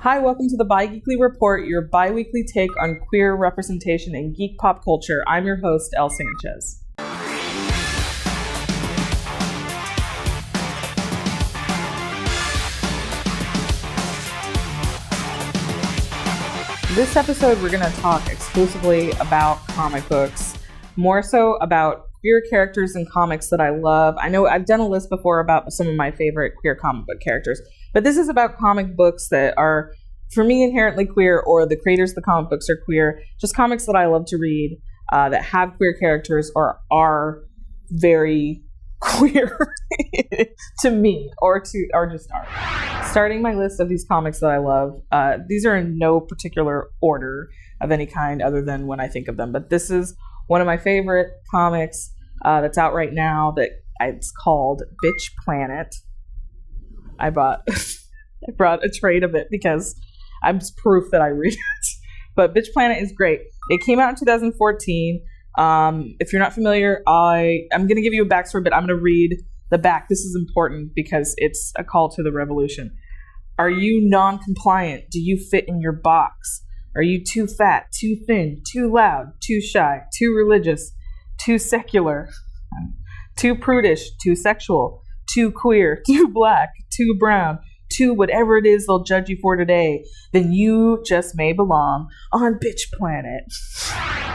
Hi, welcome to the Bi-Geekly Report, your bi-weekly take on queer representation in geek pop culture. I'm your host, Elle Sanchez. This episode, we're going to talk exclusively about comic books, more so about queer characters in comics that I love. I know I've done a list before about some of my favorite queer comic book characters, but this is about comic books that are, for me, inherently queer, or the creators of the comic books are queer, just comics that I love to read that have queer characters or are very queer to me, or just are. Starting my list of these comics that I love, these are in no particular order of any kind other than when I think of them, but this is one of my favorite comics that's out right now. It's called Bitch Planet. I brought a trade of it because I'm just proof that I read it. But Bitch Planet is great. It came out in 2014. If you're not familiar, I'm going to give you a backstory, but I'm going to read the back. This is important because it's a call to the revolution. Are you non-compliant? Do you fit in your box? Are you too fat, too thin, too loud, too shy, too religious, too secular, too prudish, too sexual, too queer, too black, too brown, too whatever it is they'll judge you for today? Then you just may belong on Bitch Planet.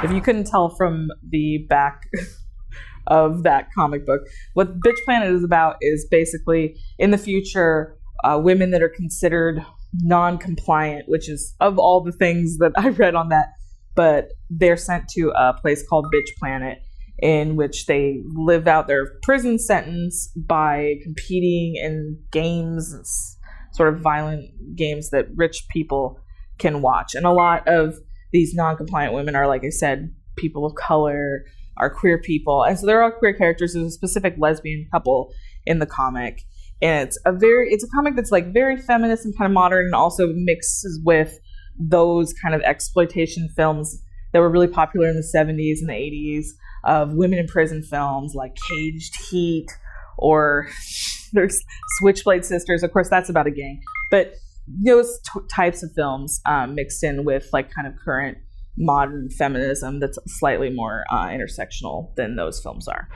If you couldn't tell from the back of that comic book, what Bitch Planet is about is basically in the future, women that are considered non-compliant, which is of all the things that I read on that, but they're sent to a place called Bitch Planet, in which they live out their prison sentence by competing in games, sort of violent games that rich people can watch. And a lot of these non-compliant women are, like I said, people of color, are queer people, and so they're all queer characters. There's a specific lesbian couple in the comic. And it's a comic that's like very feminist and kind of modern, and also mixes with those kind of exploitation films that were really popular in the 70s and the 80s of women in prison films like Caged Heat, or there's Switchblade Sisters. Of course, that's about a gang. But those types of films mixed in with like kind of current modern feminism that's slightly more intersectional than those films are.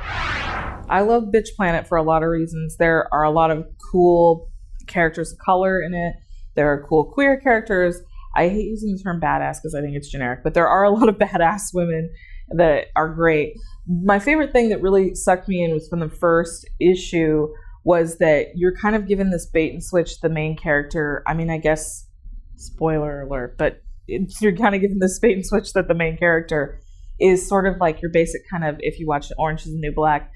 I love Bitch Planet for a lot of reasons. There are a lot of cool characters of color in it. There are cool queer characters. I hate using the term badass because I think it's generic, but there are a lot of badass women that are great. My favorite thing that really sucked me in was from the first issue was that you're kind of given this bait and switch. The main character, I mean, I guess, spoiler alert, but you're kind of given this bait and switch that the main character is sort of like your basic kind of, if you watch Orange is the New Black,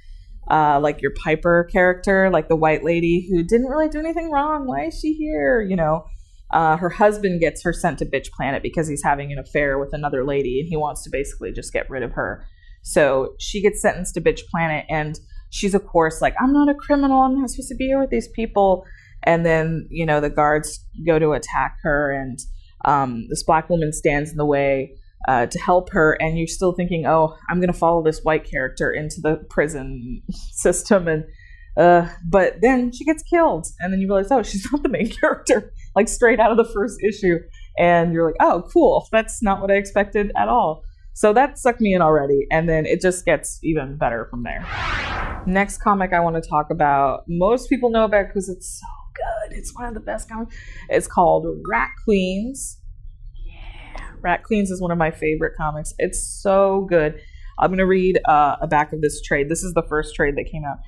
like your Piper character, like the white lady who didn't really do anything wrong. Why is she here? You know, her husband gets her sent to Bitch Planet because he's having an affair with another lady and he wants to basically just get rid of her. So she gets sentenced to Bitch Planet, and she's of course like, I'm not a criminal. I'm not supposed to be here with these people. And then, you know, the guards go to attack her, and this black woman stands in the way to help her, and you're still thinking, oh, I'm going to follow this white character into the prison system, and but then she gets killed, and then you realize, oh, she's not the main character, like straight out of the first issue, and you're like, oh, cool, that's not what I expected at all. So that sucked me in already, and then it just gets even better from there. Next comic I want to talk about, most people know about because it's so good. It's one of the best comics. It's called Rat Queens. Rat Queens is one of my favorite comics. It's so good. I'm going to read a back of this trade. This is the first trade that came out.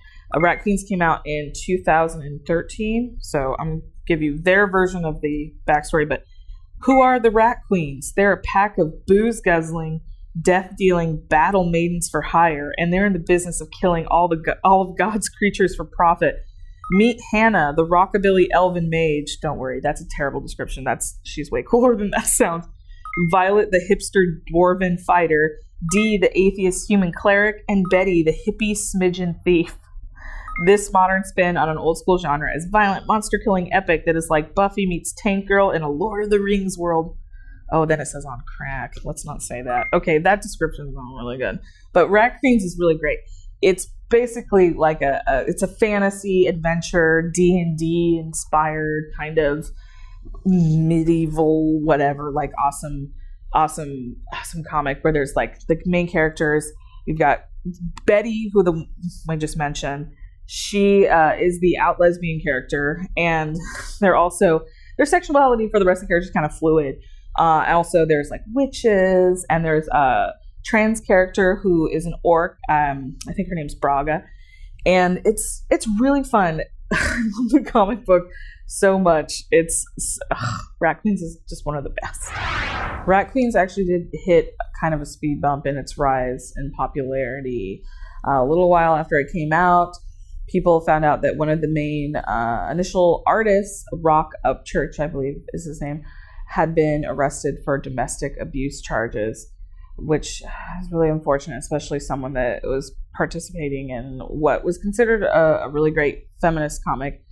Rat Queens came out in 2013. So I'm going to give you their version of the backstory. But who are the Rat Queens? They're a pack of booze-guzzling, death-dealing battle maidens for hire, and they're in the business of killing all of God's creatures for profit. Meet Hannah, the rockabilly elven mage. Don't worry, that's a terrible description. She's way cooler than that sounds. Violet, the hipster dwarven fighter. Dee, the atheist human cleric. And Betty, the hippie smidgen thief. This modern spin on an old school genre is violent, monster-killing epic that is like Buffy meets Tank Girl in a Lord of the Rings world. Oh, then it says on crack. Let's not say that. Okay, that description is not really good. But Rat Queens is really great. It's basically like it's a fantasy adventure, D&D inspired kind of medieval, whatever, like awesome comic where there's like the main characters. You've got Betty, who I just mentioned. She is the out lesbian character, and their sexuality for the rest of the characters is kind of fluid. Also, there's like witches, and there's a trans character who is an orc. I think her name's Braga, and it's really fun. I love the comic book so much. Rat Queens is just one of the best. Rat Queens actually did hit kind of a speed bump in its rise in popularity. A little while after it came out, people found out that one of the main initial artists, Rock Upchurch, I believe is his name, had been arrested for domestic abuse charges, which is really unfortunate, especially someone that was participating in what was considered a really great feminist comic.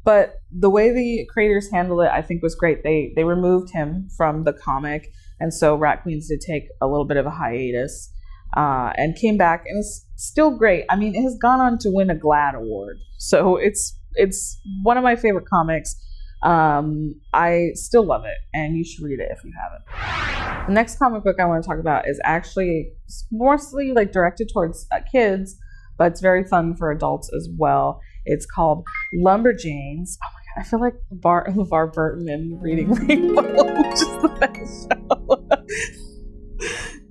But the way the creators handled it, I think, was great. They removed him from the comic, and so Rat Queens did take a little bit of a hiatus and came back, and it's still great. I mean, it has gone on to win a GLAAD award, so it's one of my favorite comics. I still love it, and you should read it if you haven't. The next comic book I want to talk about is actually mostly like directed towards kids, but it's very fun for adults as well. It's called Lumberjanes. Oh my god, I feel like LeVar Burton in Reading Rainbow, which is the best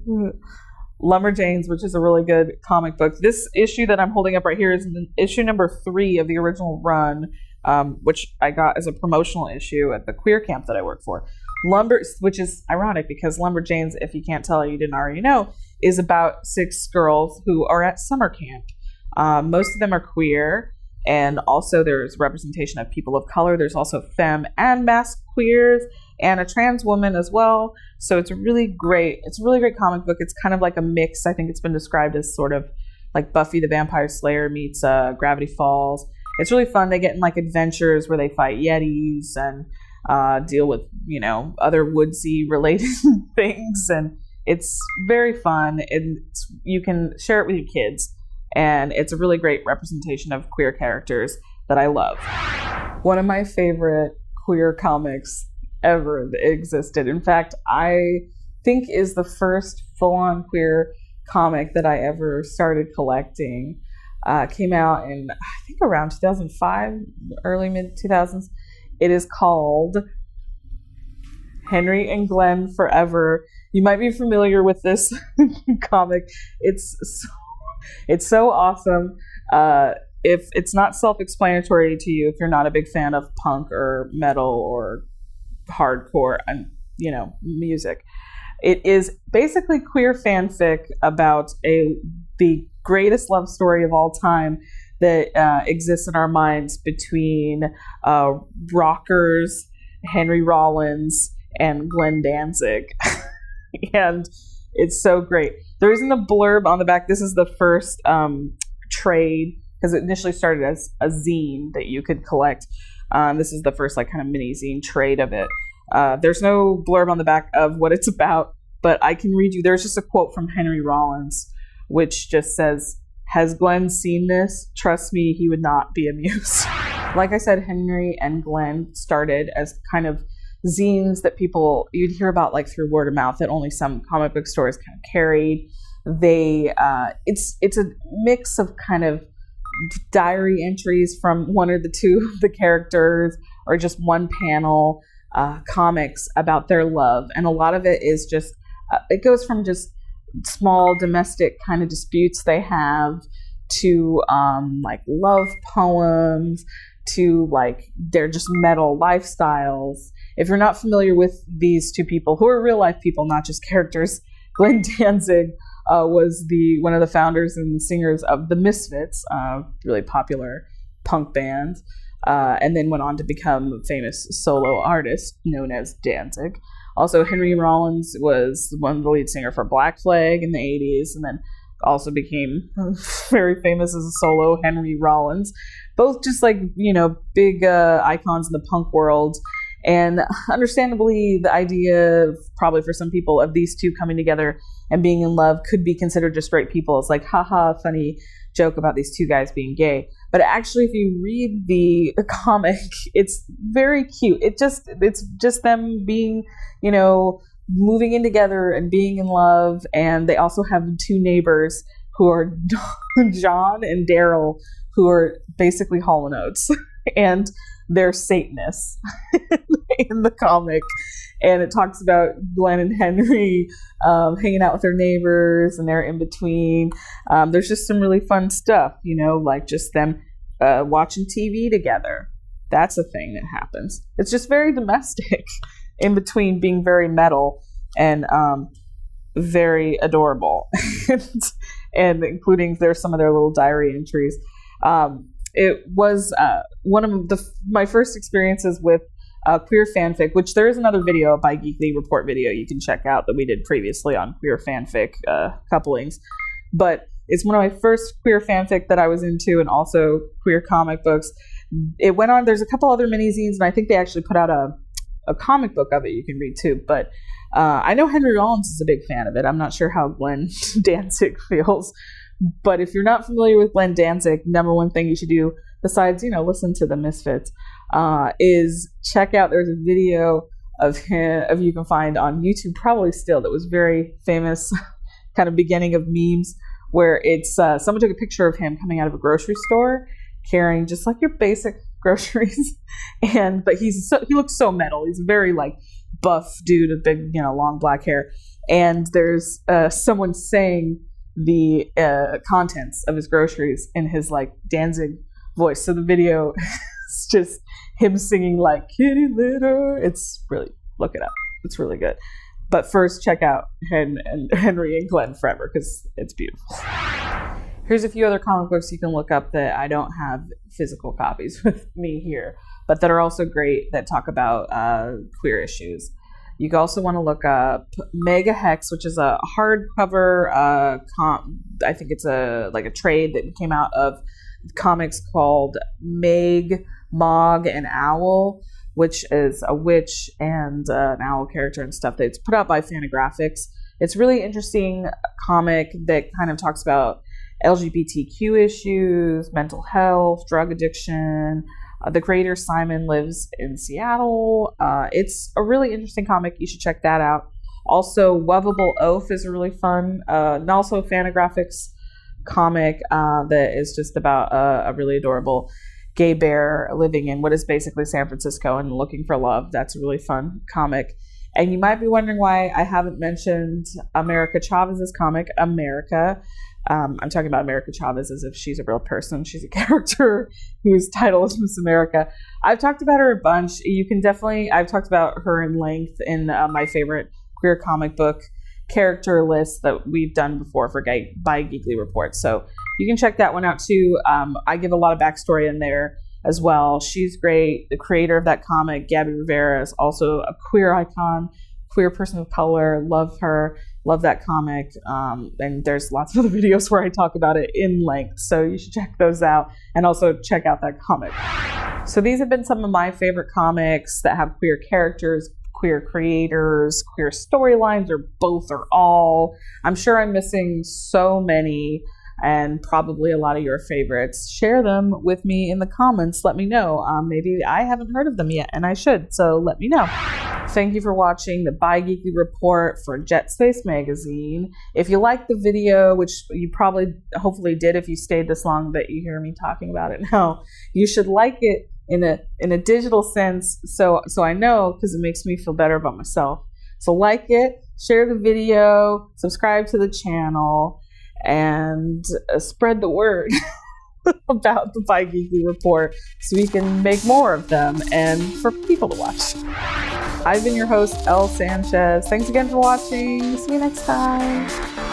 show. Lumberjanes, which is a really good comic book. This issue that I'm holding up right here is issue number 3 of the original run, which I got as a promotional issue at the queer camp that I work for. Which is ironic because Lumberjanes, if you can't tell or you didn't already know, is about 6 girls who are at summer camp. Most of them are queer, and also there's representation of people of color. There's also femme and masc queers and a trans woman as well. So it's really great. It's a really great comic book. It's kind of like a mix. I think it's been described as sort of like Buffy the Vampire Slayer meets Gravity Falls. It's really fun. They get in like adventures where they fight yetis and deal with, other woodsy related things. And it's very fun. And you can share it with your kids. And it's a really great representation of queer characters that I love. One of my favorite queer comics ever that existed, in fact, I think is the first full-on queer comic that I ever started collecting. Came out in, I think, around 2005, early mid-2000s. It is called Henry and Glenn Forever. You might be familiar with this comic. It's so awesome. If it's not self-explanatory to you, if you're not a big fan of punk or metal or hardcore and music, it is basically queer fanfic about the greatest love story of all time that exists in our minds between rockers Henry Rollins and Glenn Danzig. And it's so great. There isn't a blurb on the back. This is the first trade, because it initially started as a zine that you could collect. This is the first like kind of mini zine trade of it. There's no blurb on the back of what it's about, but I can read you. There's just a quote from Henry Rollins, which just says, "Has Glenn seen this? Trust me, he would not be amused." Like I said, Henry and Glenn started as kind of zines that you'd hear about like through word of mouth that only some comic book stores kind of carried. It's a mix of kind of diary entries from one or the two of the characters, or just one panel comics about their love. And a lot of it is just, it goes from just small domestic kind of disputes they have to like love poems to like they're just metal lifestyles. If you're not familiar with these two people, who are real life people, not just characters, Glenn Danzig was one of the founders and singers of the Misfits, really popular punk band, and then went on to become a famous solo artist known as Danzig. Also, Henry Rollins was one of the lead singer for Black Flag in the 80s, and then also became very famous as a solo Henry Rollins. Both just like, big icons in the punk world. And understandably, the idea, probably for some people, of these two coming together and being in love could be considered just straight people. It's like, haha, funny joke about these two guys being gay. But actually, if you read the comic, it's very cute. It's just them being, moving in together and being in love. And they also have two neighbors who are John and Daryl, who are basically Hall & Oates. And they're Satanists in the comic. And it talks about Glenn and Henry hanging out with their neighbors, and they're in between. There's just some really fun stuff, like just them watching TV together. That's a thing that happens. It's just very domestic in between being very metal and very adorable. And including there's some of their little diary entries. It was one of my first experiences with queer fanfic, which there is another video, a Bi-Geekly report video you can check out that we did previously on queer fanfic couplings. But it's one of my first queer fanfic that I was into, and also queer comic books. It went on, there's a couple other mini-zines, and I think they actually put out a comic book of it you can read too. But I know Henry Rollins is a big fan of it. I'm not sure how Glenn Danzig feels. But if you're not familiar with Glenn Danzig, number one thing you should do, besides, listen to the Misfits, is check out, there's a video of him, you can find on YouTube probably still, that was very famous, kind of beginning of memes, where it's, someone took a picture of him coming out of a grocery store, carrying just like your basic groceries, but he looks so metal. He's a very buff dude with big, long black hair, and there's someone saying the contents of his groceries in his Danzig voice. So the video is just him singing kitty litter. It's really, look it up. It's really good. But first, check out Henry and Glenn forever, because it's beautiful. Here's a few other comic books you can look up that I don't have physical copies with me here, but that are also great, that talk about queer issues. You also want to look up Mega Hex, which is a hardcover. I think it's a trade that came out of comics called Meg, Mog, and Owl, which is a witch and an owl character and stuff. That's put out by Fantagraphics. It's a really interesting comic that kind of talks about LGBTQ issues, mental health, drug addiction. The creator, Simon, lives in Seattle. It's a really interesting comic. You should check that out. Also, Lovable Oaf is a really fun, and also Fantagraphics comic that is just about a really adorable gay bear living in what is basically San Francisco and looking for love. That's a really fun comic. And you might be wondering why I haven't mentioned America Chavez's comic, America. I'm talking about America Chavez as if she's a real person. She's a character whose title is Miss America. I've talked about her a bunch. I've talked about her in length in my favorite queer comic book character list that we've done before for Bi-Geekly Report. So you can check that one out too. I give a lot of backstory in there as well. She's great. The creator of that comic, Gabby Rivera, is also a queer icon, queer person of color. Love her. Love that comic. And there's lots of other videos where I talk about it in length. So you should check those out, and also check out that comic. So these have been some of my favorite comics that have queer characters, queer creators, queer storylines, or both or all. I'm sure I'm missing so many, and probably a lot of your favorites. Share them with me in the comments. Let me know. Maybe I haven't heard of them yet, and I should, so let me know. Thank you for watching the Bi-Geekly Report for Jet Space Magazine. If you liked the video, which you hopefully did if you stayed this long that you hear me talking about it now, you should like it in a digital sense, so I know, because it makes me feel better about myself. So like it, share the video, subscribe to the channel, and spread the word about the Bi-Geekly Report so we can make more of them and for people to watch. I've been your host, Elle Sanchez. Thanks again for watching. See you next time.